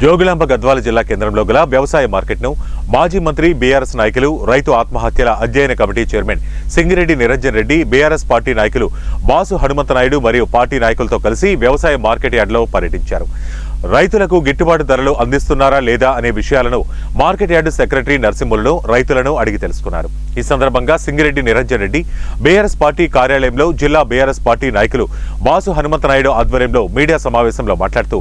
జోగులాంబ గద్వాల జిల్లా కేంద్రంలో గల వ్యవసాయ మార్కెట్ను మాజీ మంత్రి బీఆర్ఎస్ నాయకులు రైతు ఆత్మహత్యల అధ్యయన committee chairman Singireddy Niranjan Reddy BRS party నాయకులు బాసు హనుమంతనాయుడు మరియు పార్టీ నాయకులతో కలిసి వ్యవసాయ మార్కెట్ యార్డ్లో పర్యటించారు. రైతులకు గిట్టుబాటు ధరలు అందిస్తున్నారా లేదా అనే విషయాలను మార్కెట్ యార్డు సెక్రటరీ నరసింహులను రైతులను అడిగి తెలుసుకున్నారు. ఈ సందర్భంగా సింగిరెడ్డి నిరంజన్ రెడ్డి బీఆర్ఎస్ పార్టీ కార్యాలయంలో జిల్లా బీఆర్ఎస్ పార్టీ నాయకులు బాసు హనుమంతనాయుడు ఆధ్వర్యంలో మీడియా సమావేశంలో మాట్లాడుతూ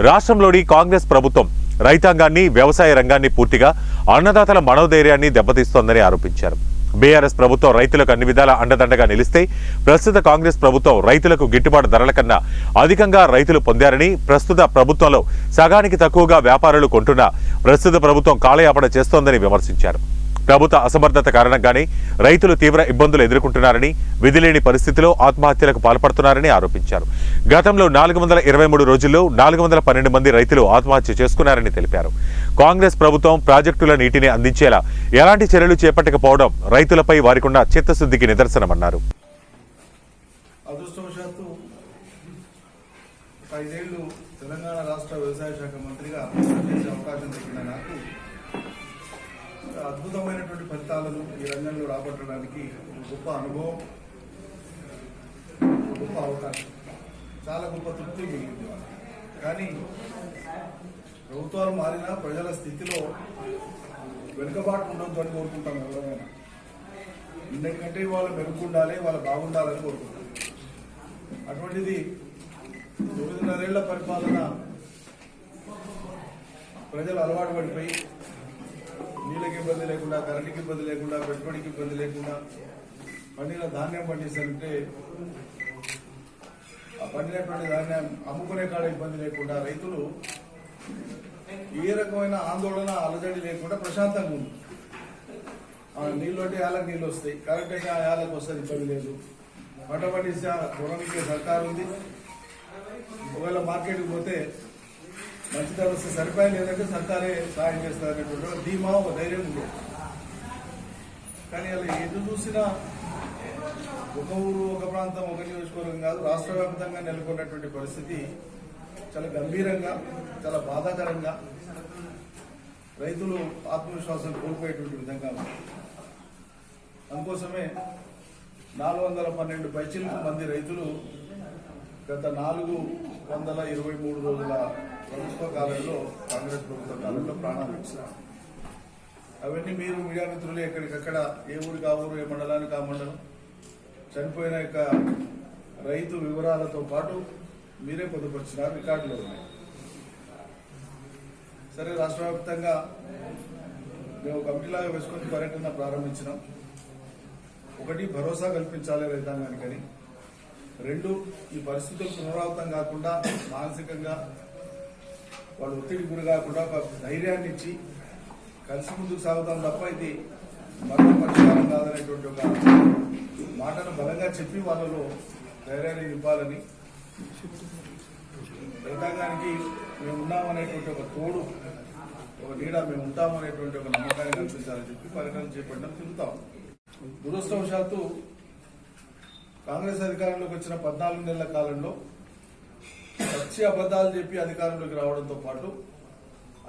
రాష్ట్రంలోని కాంగ్రెస్ ప్రభుత్వం రైతాంగాన్ని వ్యవసాయ రంగాన్ని పూర్తిగా అన్నదాతల మనోధైర్యాన్ని దెబ్బతీస్తోందని ఆరోపించారు. బీఆర్ఎస్ ప్రభుత్వం రైతులకు అన్ని విధాల అండదండగా నిలిస్తే ప్రస్తుత కాంగ్రెస్ ప్రభుత్వం రైతులకు గిట్టుబాటు ధరల కన్నా అధికంగా రైతులు పొందారని, ప్రస్తుత ప్రభుత్వంలో సగానికి తక్కువగా వ్యాపారులు కొంటున్నా ప్రస్తుత ప్రభుత్వం కాలయాపన చేస్తోందని విమర్శించారు. ప్రభుత్వ అసమర్థత కారణంగానే రైతులు తీవ్ర ఇబ్బందులు ఎదుర్కొంటున్నారని, విధిలేని పరిస్థితిలో ఆత్మహత్యలకు పాల్పడుతున్నారని ఆరోపించారు. గతంలో 423 రోజుల్లో 412 మంది రైతులు ఆత్మహత్య చేసుకున్నారని తెలిపారు. కాంగ్రెస్ ప్రభుత్వం ప్రాజెక్టుల నీటిని అందించేలా ఎలాంటి చర్యలు చేపట్టకపోవడం రైతులపై వారికున్న చిత్తశుద్ధికి నిదర్శనమన్నారు. తెలంగాణ రాష్ట్ర వ్యవసాయ శాఖ మంత్రిగా అవకాశం దొరికిన నాకు అద్భుతమైనటువంటి ఫలితాలను ఈ రంగంలో రాబట్టడానికి గొప్ప అనుభవం, గొప్ప అవకాశం, చాలా గొప్ప తృప్తి మిగిలింది. కానీ ప్రభుత్వాలు మారినా ప్రజల స్థితిలో వెనుకబాటు ఉండొద్దు అని కోరుకుంటాం. ఎవరైనా ఎందుకంటే వాళ్ళు మెరుగుండాలి, వాళ్ళు బాగుండాలని కోరుకుంటాం. అటువంటిది 9.5 ఏళ్ల పరిపాలన ప్రజలు అలవాటు పడిపోయి నీళ్ళకి ఇబ్బంది లేకుండా, కరెంటుకి ఇబ్బంది లేకుండా, పెట్టుబడికి ఇబ్బంది లేకుండా పండిన ధాన్యం పండిస్తుంటే ఆ పండినటువంటి ధాన్యం అమ్ముకునే కాడ ఇబ్బంది లేకుండా రైతులు ఏ రకమైన ఆందోళన అలజడి లేకుండా ప్రశాంతంగా ఉంది. నీళ్ళు అంటే ఏళ్ళకి నీళ్ళు వస్తాయి, కరెంట్ అయితే ఆ ఏళ్ళకి వస్తుంది, ఇబ్బంది లేదు. పంట పండిస్తే పొలానికి సర్కారు ఉంది. ఒకవేళ మార్కెట్కి పోతే మంచి ధర వస్తే సరిపోయి, లేదంటే సర్కారే సాయం చేస్తారనేటువంటి ధీమా, ఒక ధైర్యం ఉంది. కానీ అలా ఎటు చూసినా ఒక ఊరు, ఒక ప్రాంతం, ఒక నియోజకవర్గం కాదు, రాష్ట్ర వ్యాప్తంగా నెలకొన్నటువంటి పరిస్థితి చాలా గంభీరంగా, చాలా బాధాకరంగా, రైతులు ఆత్మవిశ్వాసం కోల్పోయేటువంటి విధంగా ఉంది. అందుకోసమే 412 పైచిలకు మంది రైతులు గత 423 రోజుల ప్రభుత్వ కాలంలో, కాంగ్రెస్ ప్రభుత్వ కాలంలో ప్రాణాలు ఇచ్చారు. అవన్నీ మీరు మీడియా మిత్రులు ఎక్కడికక్కడ ఏ ఊరికి ఆ ఊరు, ఏ మండలానికి ఆ మండలం చనిపోయిన యొక్క రైతు వివరాలతో పాటు మీరే పొందుపరిచినారు, రికార్డులో ఉన్నాయి. సరే, రాష్ట్ర వ్యాప్తంగా మేము కమిటీలాగా వేసుకొని పర్యటన ప్రారంభించినాం. ఒకటి, భరోసా కల్పించాలి రైతాంగానికని. 2, ఈ పరిస్థితులు పునరావృతం కాకుండా మానసికంగా వాళ్ళు ఒత్తిడి గురి కాకుండా ఒక ధైర్యాన్ని ఇచ్చి కలిసి ముందుకు సాగుతాం తప్ప ఇది మరో పరిష్కారం కాదనేటువంటి ఒక మాటను బలంగా చెప్పి వాళ్ళలో ధైర్యాన్ని నింపాలని, రైతాంగానికి మేము ఉన్నామనేటువంటి ఒక తోడు, ఒక నీడ మేము ఉంటామనేటువంటి ఒక నమ్మకాన్ని కల్పించాలని చెప్పి పర్యటన చేపట్టడం తిరుగుతాం. దురదృష్టవశాత్తు కాంగ్రెస్ అధికారంలోకి వచ్చిన 14 నెలల కాలంలో పచ్చి అబద్దాలు చెప్పి అధికారంలోకి రావడంతో పాటు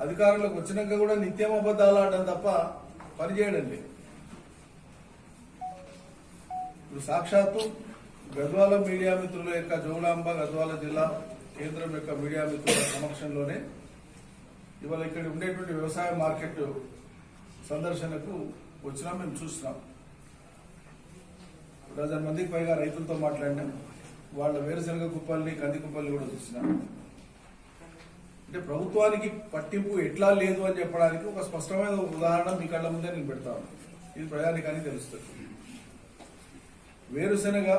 అధికారంలోకి వచ్చినాక కూడా నిత్యం అబద్దాలు ఆడడం తప్ప పనిచేయడం లేదు. ఇప్పుడు సాక్షాత్తు గద్వాల మీడియా మిత్రుల యొక్క, జోగులాంబ గద్వాల జిల్లా కేంద్రం యొక్క మీడియా మిత్రుల సమక్షంలోనే ఇవాళ ఇక్కడ ఉండేటువంటి వ్యవసాయ మార్కెట్ సందర్శనకు వచ్చినా మేము చూస్తున్నాం. 1,000 మందికి పైగా రైతులతో మాట్లాడినాం. వాళ్ళ వేరుశనగ కుప్పల్ని, కంది కుప్పల్ని కూడా చూసినాం. అంటే ప్రభుత్వానికి పట్టింపు ఎట్లా లేదు అని చెప్పడానికి ఒక స్పష్టమైన ఉదాహరణ మీ కళ్ళ ముందే నేను పెడతాను. ఇది ప్రజానికానికి తెలుస్తుంది. వేరుశనగ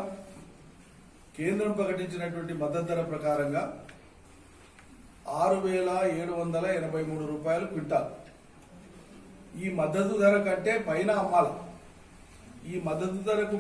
కేంద్రం ప్రకటించినటువంటి మద్దతు ధర ప్రకారంగా 6,783 రూపాయలు క్వింటాల్. ఈ మద్దతు ధర కంటే పైన అమ్మాలి. ఈ మద్దతు ధరకు